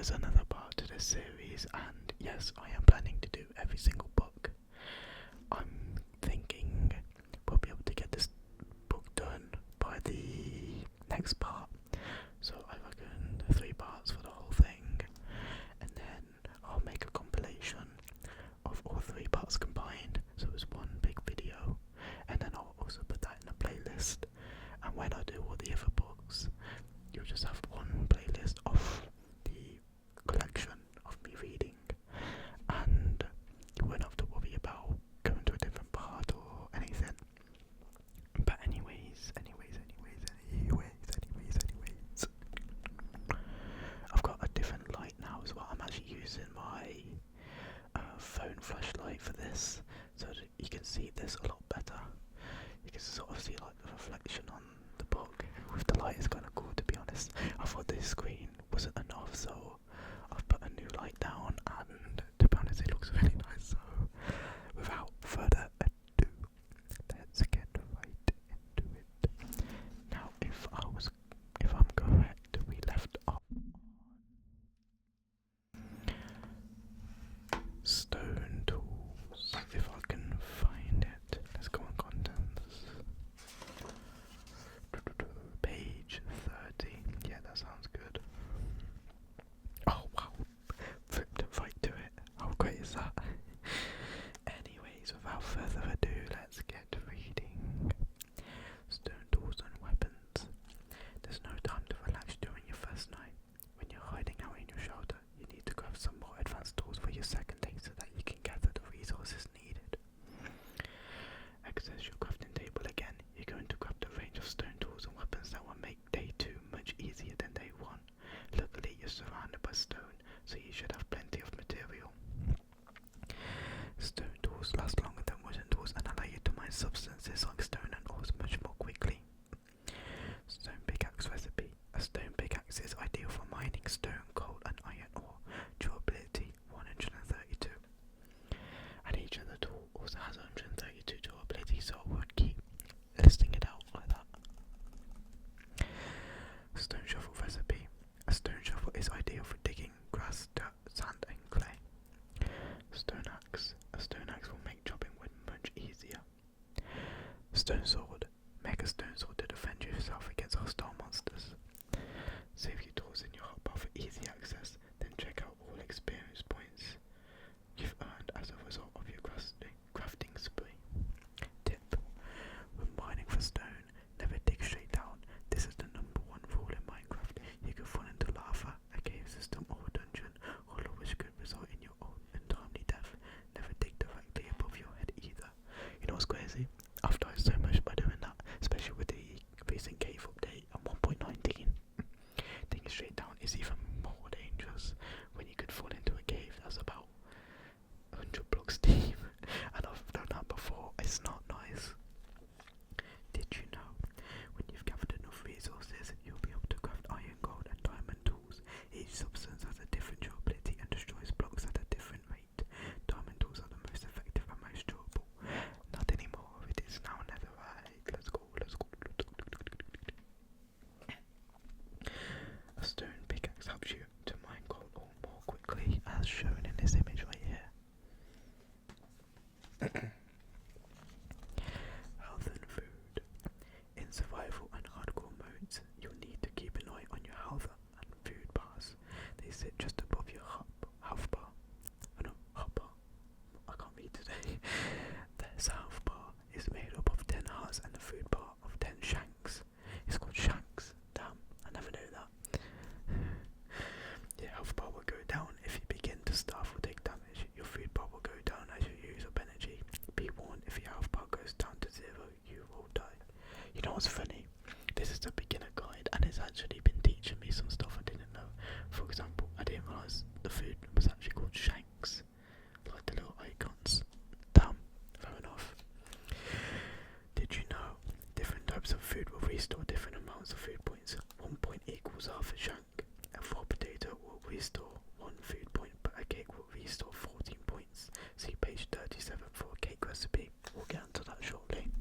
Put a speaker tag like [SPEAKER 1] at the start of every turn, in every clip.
[SPEAKER 1] there's another part to this series, and yes, I am planning to do every single book. I'm thinking we'll be able to get this book done by the next part. So I reckon 3 parts for the whole thing, and then I'll make a compilation of all 3 parts combined, so it's one big video, and then I'll also put that in a playlist. And when I do all the other books, you'll just have one playlist of the collection of me reading, and you won't have to worry about going to a different part or anything. But anyways, I've got a different light now as well. I'm actually using my phone flashlight for this, so that you can see this a lot better. You can sort of see like the reflection on the book with the light. Is kind of cool, to be honest. I thought this screen wasn't enough, so I've put a new light down, and to be honest, it looks really nice. So without further ado, let's get right into it. Now, if I'm correct, we left off stone tools. If I can find it, let's go on contents. Page 30. Yeah, that sounds good. Oh wow, flipped right to it. How great is that? Anyways, without further ado, let's get reading. Stone tools and weapons. There's no time to relax during your first night. When you're hiding out in your shelter, you need to grab some more advanced tools for your second day so that you can gather the resources needed. Access your crafting table again. You're going to grab the range of stone tools and weapons that will make day 2 much easier than day 1. Luckily, you're surrounded by stone, so you should have plenty of material. Stone tools last longer than wooden tools and allow you to mine substances like stone and ores much more quickly. Stone pickaxe recipe. A stone pickaxe is ideal for mining stone, coal and iron ore. Durability 132. And each other tool also has 132 durability, so I would keep listing it out like that. Stone shovel recipe. A stone shovel is ideal for digging grass, dirt, sand and clay. Stone axe. A stone axe will make chopping wood much easier. Stone sword. Make a stone sword to defend yourself against hostile monsters. Save your tools in your hotbar for easy access, then check out all experience points you've earned as a result of your crafting spree. Tip: when mining for stone, never dig straight down. This is the number 1 rule in Minecraft. You can fall into lava, a cave system or a dungeon, all of which could result in your own untimely death. Never dig directly above your head either. You know what's crazy? I've died so much by doing that, especially with the recent cave update on 1.19. Digging straight down is even more dangerous when you could fall into a cave that's about 100 blocks deep, and I've done that before. It's not nice. Did you know when you've gathered enough resources, you'll be able to craft iron, gold and diamond tools? Each substance has a different durability and destroys blocks at a different rate. Diamond tools are the most effective and most durable. Not anymore, it is now netherite. Let's go. A stone pickaxe helps you to mine gold ore more quickly, as shown in this image right here. Health and food. In survival and hardcore modes, you'll need to keep an eye on your health and food bars. They sit just above your health bar. Oh no, hot bar. I can't read today. This health bar is made up of 10 hearts and the food bar of 10 shanks. It's called shanks. Damn, I never knew that. Your health bar will go down if you begin to starve or take damage. Your food bar will go down as you use up energy. Be warned, if your health bar goes down to 0, you will die. You know what's funny? This is the beginner guide, and it's actually been teaching me some stuff I didn't know. For example, I didn't realise the food was actually called shanks, like the little icons. Damn, fair enough. Did you know different types of food will restore different amounts of food points? 1 point equals half a shank. A raw potato will restore 1 food point, but a cake will restore 14 points. See page 37 for a cake recipe. We'll get into that shortly.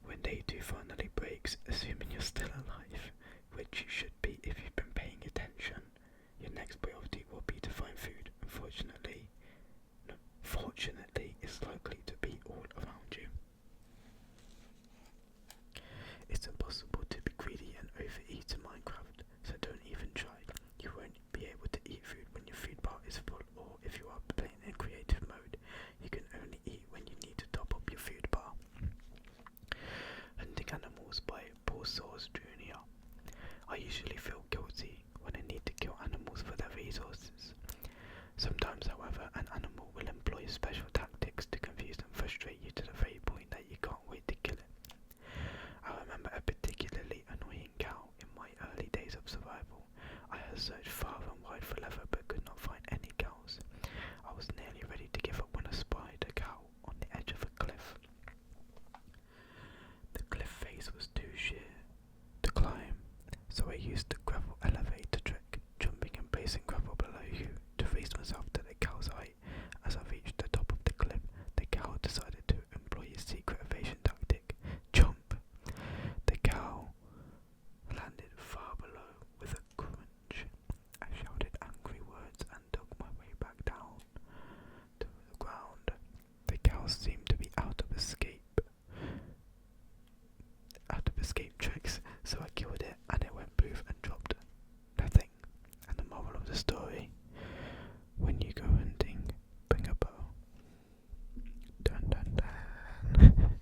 [SPEAKER 1] When day 2 finally breaks, assuming you're still alive, which you should be if you've been paying attention, story. When you go hunting, bring a bow. Dun dun dun.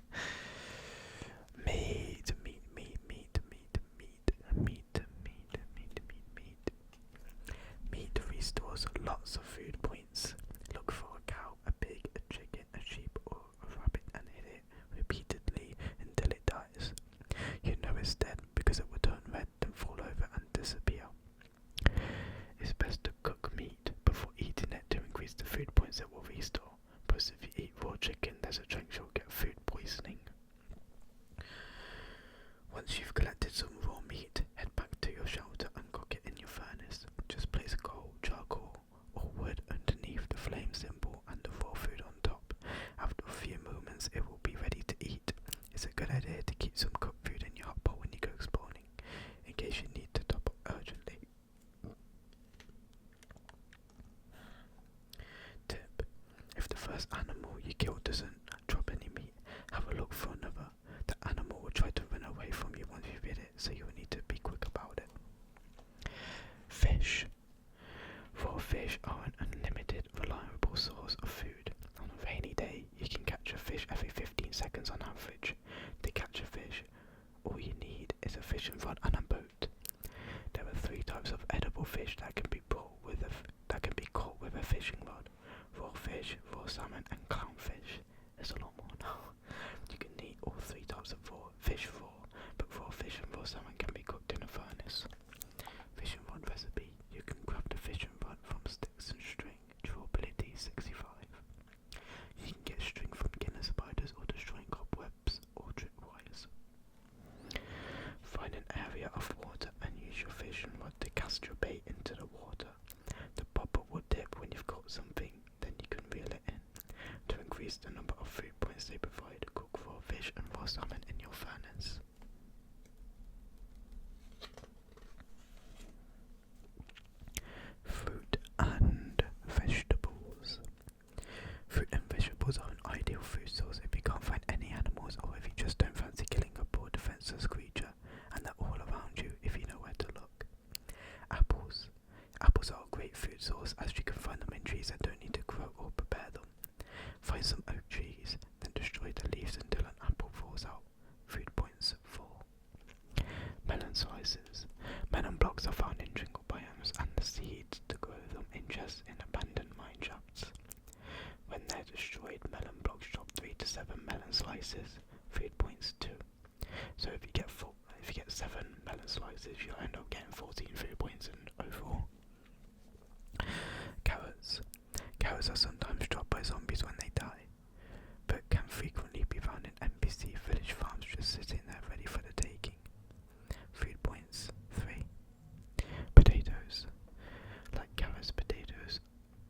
[SPEAKER 1] Meat, meat, meat, meat, meat, meat, meat, meat, meat, meat, meat. Meat restores lots of food points. Look for a cow, a pig, a chicken, a sheep, or a rabbit and hit it repeatedly until it dies. You know it's dead because it will turn red, then fall over and disappear. It's best to cook meat before eating it to increase the food points it will restore, because if you eat raw chicken there's a chance you'll get food poisoning. Once you've collected some raw meat, head back to your shelter and cook it in your furnace. Just place coal, charcoal, or wood underneath the flame symbol and the raw food on top. After a few moments it will be ready to eat. It's a good idea to keep some cooked food in your hot pot when you go exploring, in case you need to top up urgently. Tip: if the first animal you kill doesn't drop any meat, have a look for another. The animal will try to run away from you once you've hit it, so you will need to be quick about it. Fish. Raw fish are an unlimited, reliable source of food. On a rainy day, you can catch a fish every 15 seconds on average. To catch a fish, all you need is a fishing rod and a boat. There are 3 types of edible fish that can be caught with a fishing rod: raw fish, raw salmon, and clownfish. There's a lot more now. You can eat all 3 types of fish raw, but raw fish and raw salmon can be cooked in a furnace. Fishing rod recipe: you can grab the fishing rod from sticks and string. Durability 65. You can get string from killer spiders or destroying cobwebs or tripwires. Find an area of water and use your fishing rod to cast your bait into the water. The bobber will dip when you've caught something, then you can reel it in. To increase the number of food points they provide, cook raw fish and raw salmon in your furnace. Fruit and vegetables. Fruit and vegetables are an ideal food source if you can't find any animals, or if you just don't fancy killing a poor defenseless creature, and they're all around you if you know where to look. Apples. Apples are a great food source as you can find them in trees that don't need to grow or prepare them. Find some oak trees, then destroy the leaves until an apple falls out. Food points 4. Melon slices. Melon blocks are found in jungle biomes, and the seeds to grow them ingest in abandoned mine shafts. When they're destroyed, melon blocks drop 3 to 7 melon slices. Food points 2. So if you get 7 melon slices, you'll end up getting 14 food points overall. Carrots. Carrots are sometimes dropped by zombies when they die, but can frequently be found in NPC village farms just sitting there ready for the taking. Food points 3. Potatoes. Like carrots, potatoes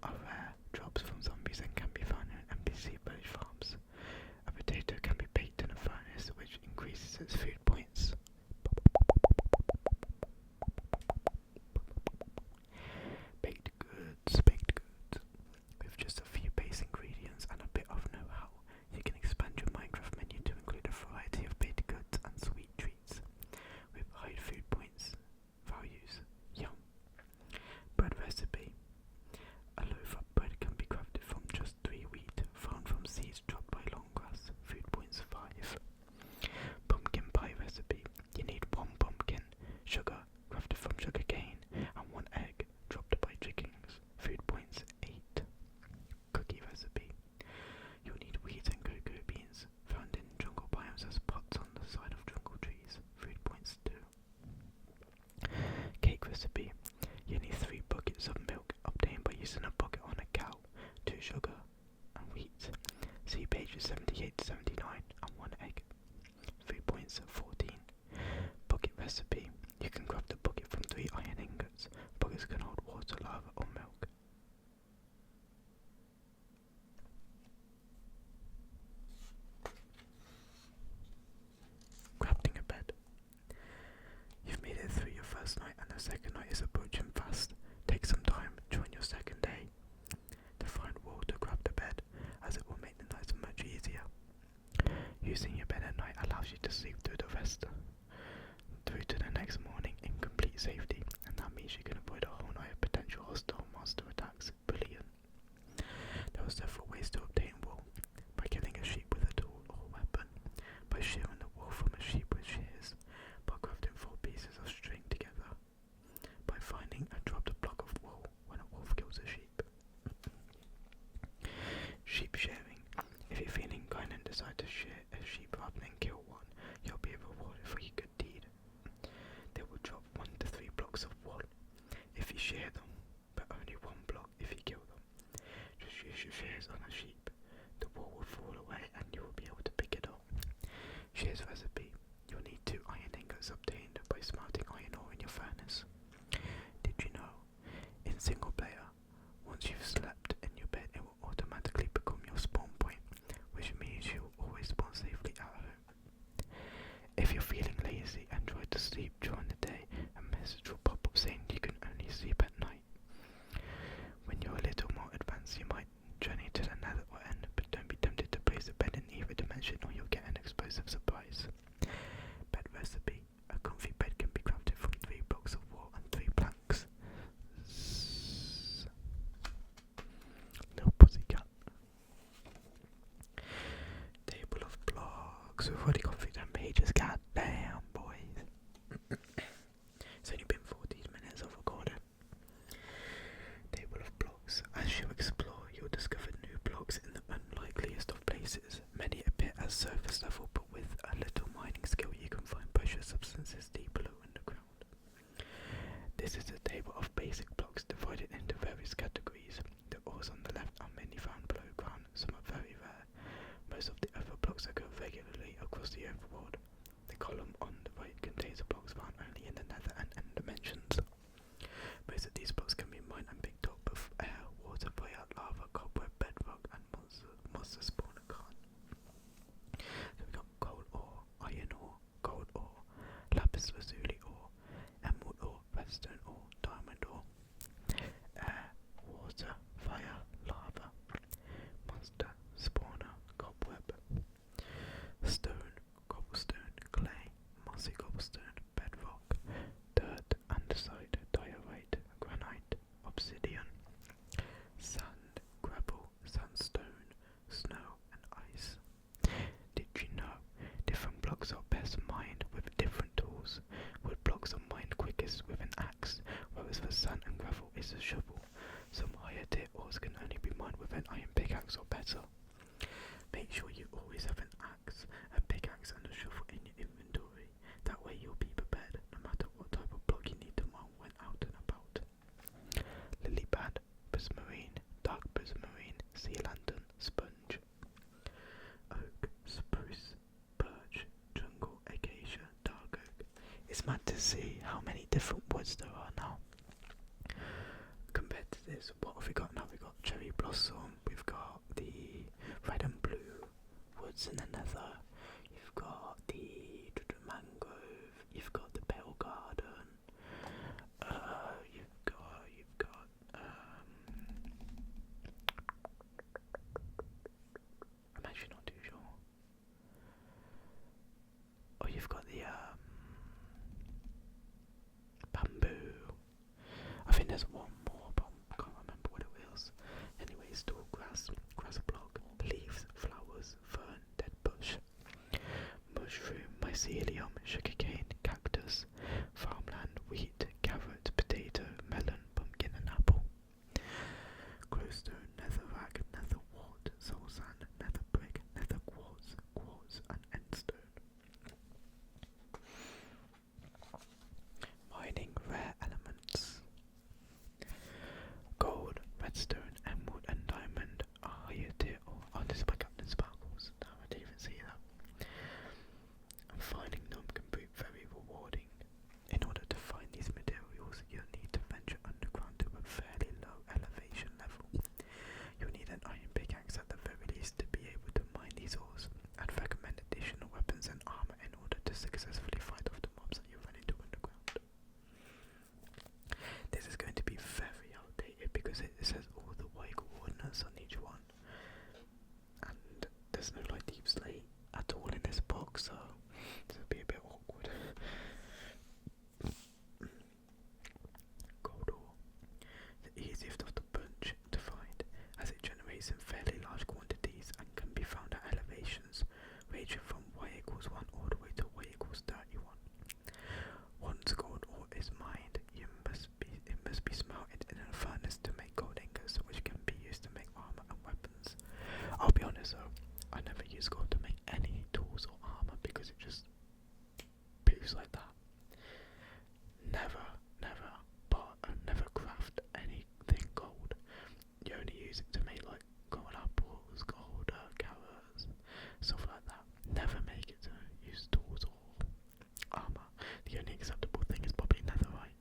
[SPEAKER 1] are rare drops from zombies and can be found in NPC village farms. A potato can be baked water, fire, lava, monster, spawner, cobweb, stone, cobblestone, clay, mossy cobblestone, bedrock, dirt, andesite, diorite, granite, obsidian, sand, gravel, sandstone, snow, and ice. Did you know different blocks are best mined with different tools? Wood blocks are mined quickest with an axe, whereas for sand and gravel is a shovel. Some higher tier ores can only be mined with an iron pickaxe or better. Make sure you always have an axe, a pickaxe and a shovel in your inventory. That way you'll be prepared no matter what type of block you need to mine when out and about. Lily pad, prismarine, dark prismarine, sea lantern, sponge, oak, spruce, birch, jungle, acacia, dark oak. It's mad to see how many different woods there are now. Compared to this, what have we got now? We've got cherry blossom, we've got the red and blue woods in the nether, you've got the mangrove, you've got the pale garden, you've got I'm actually not too sure. Oh, you've got the bamboo. I think there's one more, but I can't remember what it was. Anyways, tall grass, grass block, leaves, flowers, fern, dead bush, mushroom, mycelium, sugarcane, cactus, farmland, wheat, carrot, potato, melon, pumpkin, and apple. Glowstone, netherrack, nether wart, soul sand, nether brick, nether quartz, quartz, and endstone. Mining rare elements. Gold, redstone, emerald, and diamond are higher tier. Oh, this is by Captain Sparkles. No, I didn't even see that. And finding them can be very rewarding. In order to find these materials, you'll need to venture underground to a fairly low elevation level. You'll need an iron pickaxe at the very least to be able to mine these ores. I'd recommend additional weapons and armor in order to successfully fight off the mobs that you run into underground. This is going to be very outdated because it says all the Y coordinates on each one, and there's no like deep slate at all in this box, so it'll be a bit awkward. Gold ore, the easiest of the bunch to find, as it generates in fairly large quantities and can be found at elevations ranging from Y equals 1 all the way to Y equals 31. Once gold ore is mined, it must be smelted in a furnace to make gold ingots, which can be used to make armor and weapons. I'll be honest though, I never use gold to make any tools or armor because it just proves like that. Never craft anything gold. You only use it to make like gold apples, gold carrots, stuff like that. Never make it to use tools or armor. The only acceptable thing is probably netherite,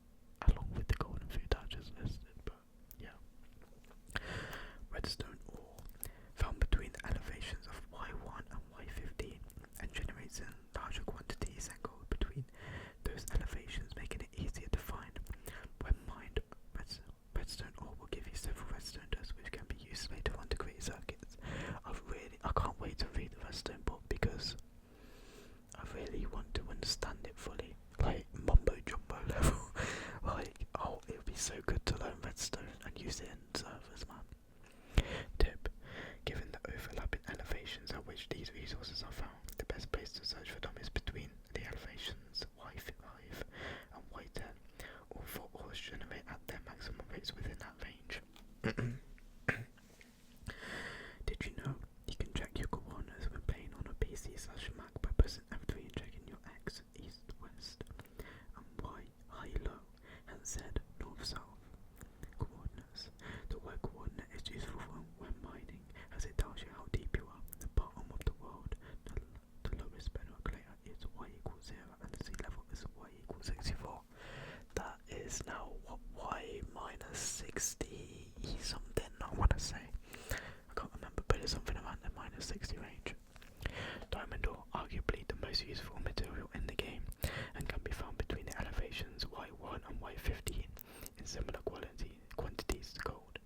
[SPEAKER 1] along with the golden food I just listed, but yeah. Redstone ore, found between the elevations of Y1 and Y15, and generates in larger quantities than gold between those elevations, making it easier to find. When mined, redstone ore will give you several redstone dust, which can be used later on to create circuits. I can't wait to read the redstone book because I really want to understand it fully, like mumbo jumbo level. Like, oh, it would be so good to learn redstone and use it in servers, man. Tip: given the overlapping elevations at which these resources are found, the best place to search for them is between the elevations Y5 and Y10. All four ores generate at their maximum rates within that range. Did you know you can check your coordinates when playing on a PC/Mac by pressing F3 and checking your X, east, west, and Y, high, low, and Z, north, south coordinates? The Y coordinate is useful when mining, as it tells you how deep you are. The bottom of the world, the lowest bedrock layer is Y equals 0, and the sea level is Y equals 64. That is now what, Y minus 60 something, I want to say. I can't remember, but it's something around the minus 60 range. Diamond ore, arguably the most useful material in the game, and can be found between the elevations Y1 and Y15 in similar quantities to gold.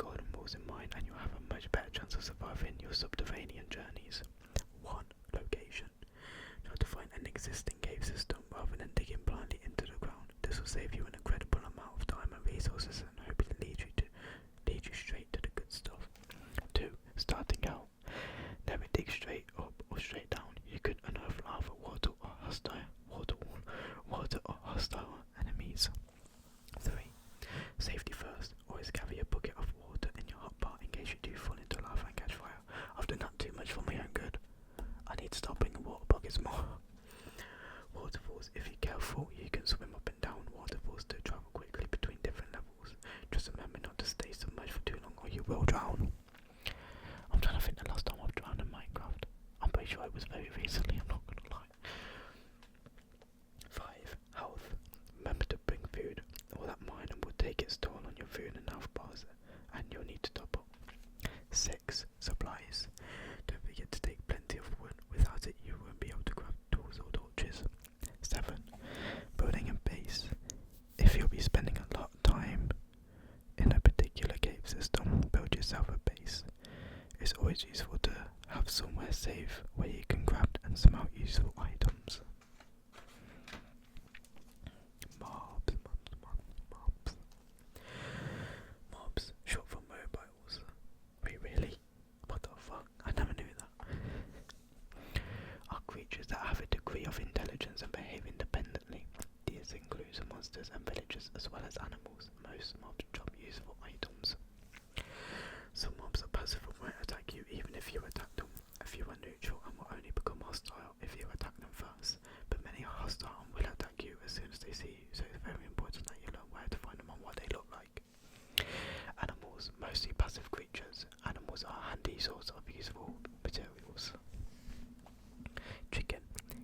[SPEAKER 1] golden rules in mind and you'll have a much better chance of surviving your subterranean journeys. 1. Location. Try to find an existing cave system rather than digging blindly into the ground. This will save you an incredible amount of time and resources and hopefully lead you straight to the good stuff. 2. Starting out. Never dig straight up or straight down. You could unearth lava, water or hostile enemies. 3. Safety first. Always carry a bucket of water in your hot pot in case you do fall into lava and catch fire. I've done that too much for my own good. I need to start bringing water buckets more. Waterfalls. If you're careful, you can swim up and down waterfalls to travel quickly between different levels. Just remember not to stay submerged for too long or you will drown. I'm trying to think the last time I've drowned in Minecraft. I'm pretty sure it was very recently, I'm not gonna lie. 5. Health. Remember to bring food, or that mining will take its toll on your food and health bars, and you'll need to top up. 6. Supplies. Don't forget to take plenty of wood. Without it, you won't be able to craft tools or torches. 7. Building a base. If you'll be spending a lot of time in a particular cave system, build yourself a base. It's always useful to have somewhere safe where you can grab and smelt useful items. Mobs, short for mobiles. Wait, really? What the fuck? I never knew that. Are creatures that have a degree of intelligence and behave independently. These include monsters and villagers as well as animals. Most mobs drop useful items. Some mobs are passive and won't attack you even if you attack them. A few are neutral and will only become hostile if you attack them first, but many are hostile and will attack you as soon as they see you, so it's very important that you learn where to find them and what they look like. Animals, mostly passive creatures. Animals are a handy source of useful materials. Chicken.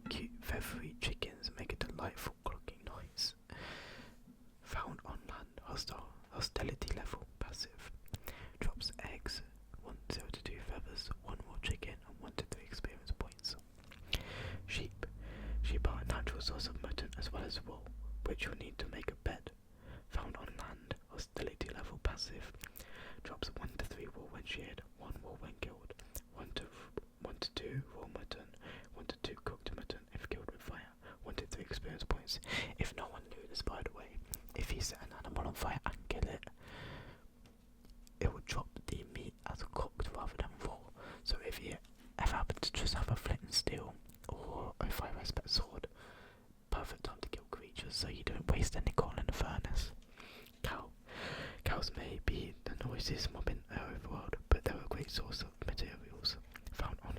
[SPEAKER 1] Cute feathery chickens make a delightful clucking noise. Found on land. Hostility level passive. Drops eggs, 0 to 2 feathers, 1 more chicken, and 1 to 3 experience points. Sheep. Sheep are a natural source of mutton as well as wool, which you'll need to make a bed. Found on land, hostility level passive. Drops 1 to 3 wool when sheared, 1 wool when killed, 1 to 2 raw mutton, 1 to 2 cooked mutton if killed with fire, 1 to 3 experience points. If no one knew this, by the way, if you set an animal on fire and kill it, it will drop the meat as cooked rather than raw. So if you ever happen to just have a flint and steel or a fire aspect sword, perfect time to kill creatures so you don't waste any coal in the furnace. Cow. Cows may be the noisiest mob in the overworld, but they're a great source of materials. Found on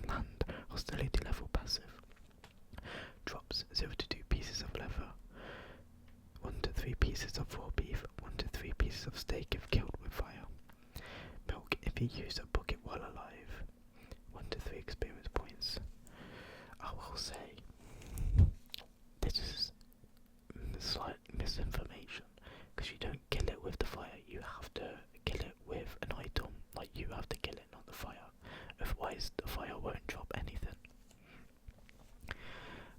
[SPEAKER 1] land, hostility level passive. Drops 0 to 2 pieces of leather, 1 to 3 pieces of raw beef, 1 to 3 pieces of steak if killed with fire. Milk if you use a bucket while alive, 1 to 3 experience points. I will say, this is slight misinformation, because you don't kill it with the fire, you have to kill it with an item, like you have to kill it, not the fire, otherwise the fire won't drop anything.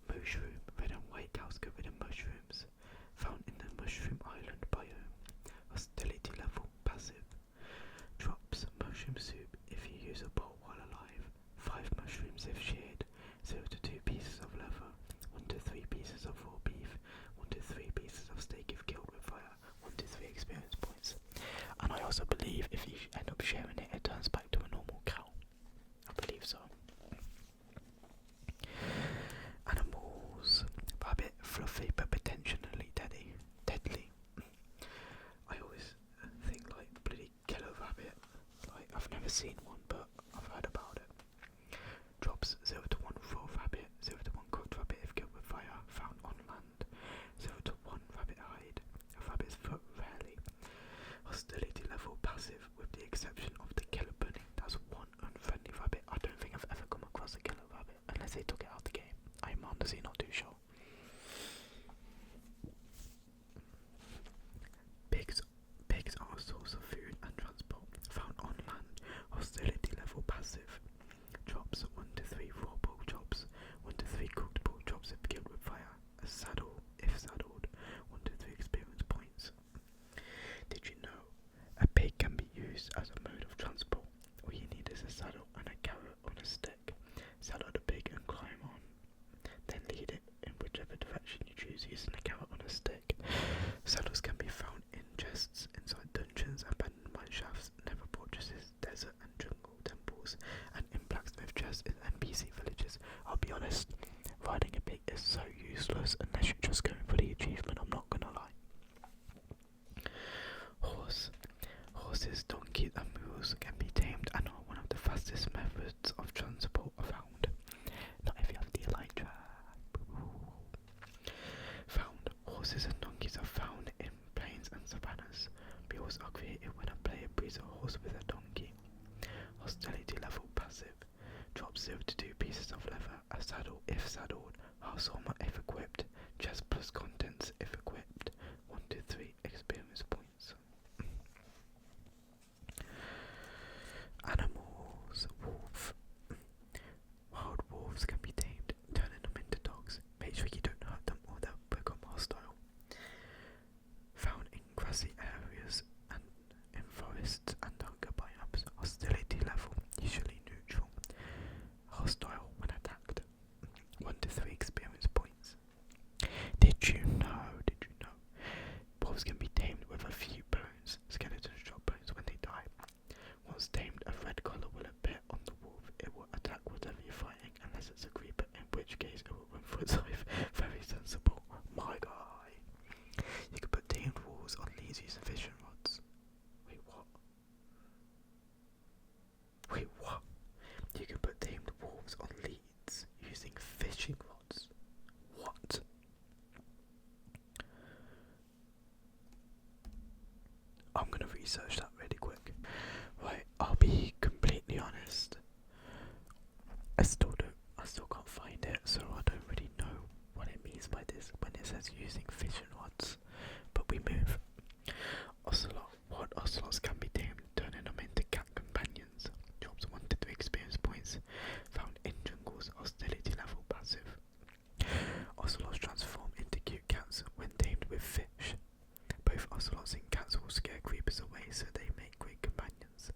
[SPEAKER 1] Mushroom, red and white cows covered in mushrooms, found in the Mushroom Island biome. Hostility level passive. Drops mushroom soup if you use a bowl while alive, 5 mushrooms if sheared, 0 to 2 pieces of leather, 1 to 3 pieces of raw beef, 1 to 3 pieces of steak if killed with fire, 1 to 3 experience points. And I also believe if you end up sharing it, it turns back to a normal cow. I believe so. Animals. Rabbit, fluffy but potentially deadly. I always think like bloody killer rabbit. Like I've never seen one, but I've heard about it. Drops 0 to 1 raw rabbit, 0 to 1 cooked rabbit if killed with fire. Found on land. 0 to 1 rabbit hide. A rabbit's foot rarely. Hostility level passive with the exception of the first is NPC villages. I'll be honest, riding a pig is so useless unless you're just going for the achievement, I'm not gonna lie. Horses, donkeys and mules can be tamed and are one of the fastest methods of transport around. Not if you have the elytra. Horses and donkeys are found in plains and savannas. Mules are created when a player breeds a horse with a donkey. Hostility level passive. Drop 0 to 2 pieces of leather. A saddle if saddled. House armor if equipped. Chest plus contents if equipped. 1 to 3 experience points. Animals. Wolf. Wild wolves can be tamed, turning them into dogs. Make sure you don't hurt them or they'll become hostile. Found in grassy areas and in forests and hunger biomes. Hostility level usually neutral. Hostile when attacked. 1 to 3 experience points. Did you know? Wolves can be tamed with a few bones. Skeletons drop bones when they die. Once tamed, a red colour will appear on the wolf. It will attack whatever you're fighting unless it's a creeper, in which case it will run for its life. Very sensible. My guy. You can put tamed wolves on leads using fishing rods. Wait, what? You can put tamed wolves on leads using fishing rods. What? I'm gonna research that really quick. Right, I'll be completely honest. I still can't find it, so I don't really know what it means by this when it says using fishing rods. But we move. Ocelots can be tamed, turning them into cat companions. Drops 1 to 3 experience points. Found in jungles. Hostility level passive. Ocelots transform into cute cats when tamed with fish. Both ocelots and cats will scare creepers away, so they make great companions.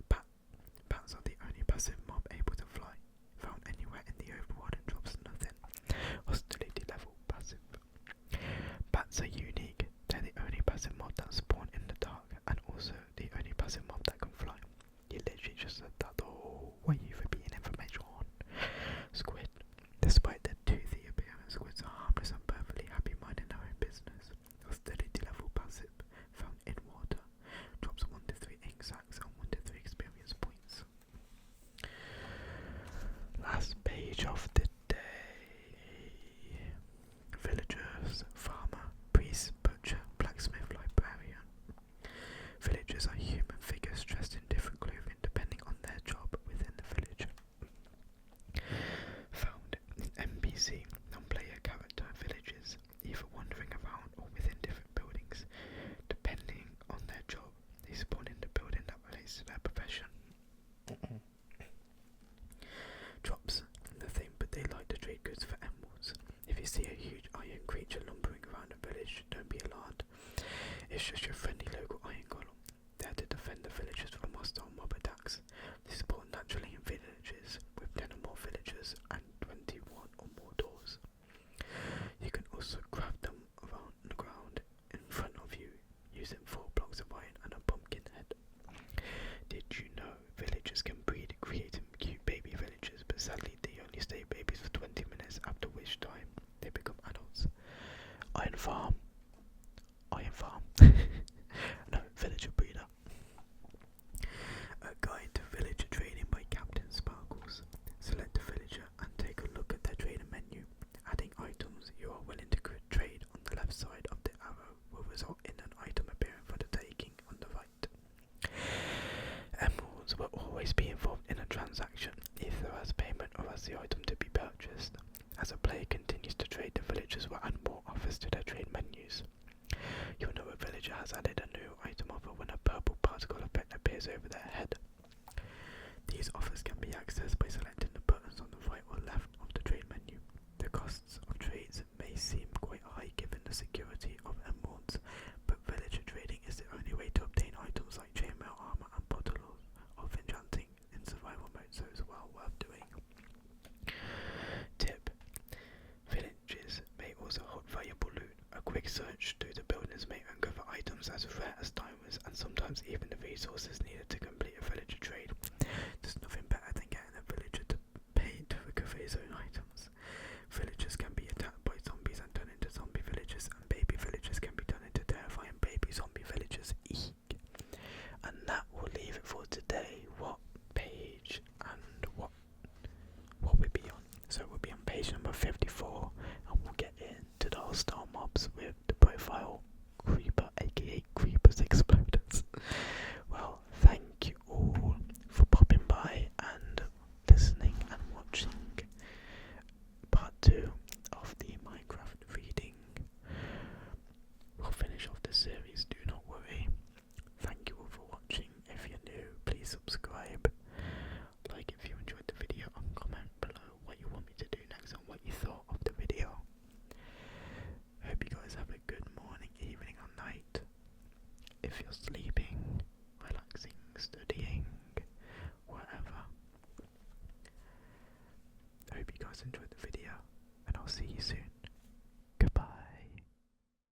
[SPEAKER 1] Bats are the only passive mob able to fly. Found anywhere in the overworld and drops nothing. Hostility level passive. Bats are unique. They're the only passive mob that spawn in the dark, and also the only passive mob that can fly. You literally just said that. Oh, why are you repeating information? Squid. Despite their toothy appearance, squids are harmless and perfectly happy minding their own business. Hostility level passive. Found in water. Drops 1 to 3 ink sacks and 1 to 3 experience points. Last page of the day. Villagers, farmer, priest, butcher, blacksmith, librarian. Villagers are human figures dressed in different clothing depending on their job within the village. Found in NPC, non-player character villages, either wandering around or within different buildings. Depending on their job, they spawn in the building that relates to their profession. Drops nothing, but they like to trade goods for emeralds. If you see a huge iron creature lumbering around a village, don't be alarmed. It's just your friendly local iron golem, there to defend the villagers from hostile mob attacks. They spawn naturally in villages with 10 or more villagers and 21 or more doors. You can also craft them around the ground in front of you using 4 blocks of iron and a pumpkin head. Did you know villagers can breed, creating cute baby villagers, but sadly they only stay babies for 20 minutes, after which time they become adults. Iron farm. No, villager breeder. A guide to villager trading by Captain Sparkles. Select a villager and take a look at their trading menu. Adding items you are willing to trade on the left side of the arrow will result in an item appearing for the taking on the right. Emeralds will always be involved in a transaction, either as payment or as the item to be purchased. As a player continues to trade, the villagers will add more offers to their trade menus. You'll know a villager has added a new item offer when a purple particle effect appears over their head. These offers can be accessed by selecting the buttons on the right or left of the trade menu. The costs of trades may seem quite high given the secure